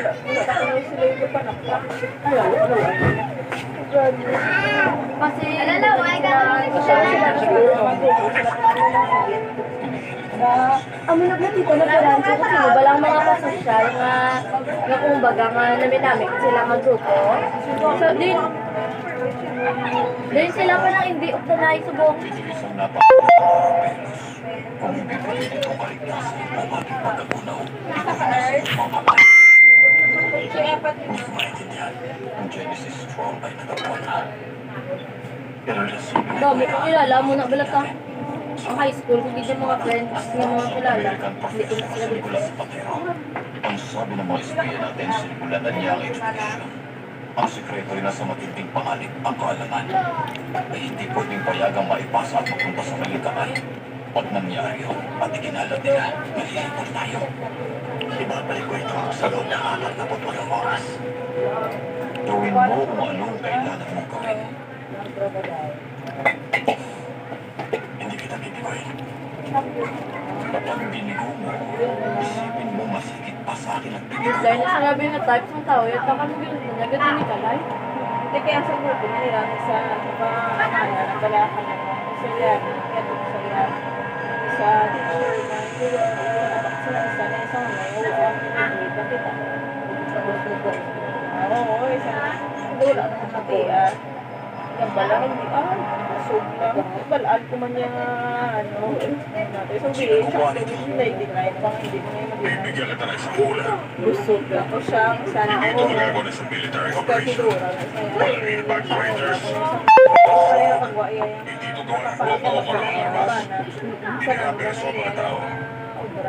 wala ka na sila yung panakpak. Kasi, amo na dito na parang ko kasi ba lang mga pasosyal nga kumbaga nga namin sila nga grupo. So, din sila pa nang hindi uktanay subok. Dami ko kilala mo na bala ka. Ang high school, kung hindi mga friends, yung mga kilala, hindi ko na sila dito. Ang sabi ng mga espiya natin, sinimulan niya ang ekspedisyon. Ang sekreto ay nasa matinding pangalit ang kaalaman ay hindi pwedeng payagang maipasa at mapunta sa malikakay. Pag nangyari yun at ikinalat nila, malilipol tayo. Ibabalik ko ito sa loob ng 48 oras. Gawin mo kung anong kailangan mong gawin. Hindi kita bibigay. Kapag binigo mo, isipin mo masigit pa sa akin at bibigay. Dahil na sinabi na type ng tao, yung takang ganun na, agad din ikalay. Hindi kaya sa grupo nila sa pamamaya ng balakan ng Australian, kaya ito sa teacher na isa na isang may kita. Oo, isa na. Wala na matia. Yung balang hindi, busog lang. Balaan ko man yung natin. So, hindi na yun pang hindi na yun Bibigyan kita ng isang hula. busog lang. O siya, sana Ito ang gagawin sa military kasi operation. siguro. Walang impact fighters. Kaya kagwa iya yung Hindi ito gawa ng bomba o kalamangas. Kaya beso ang mga tao.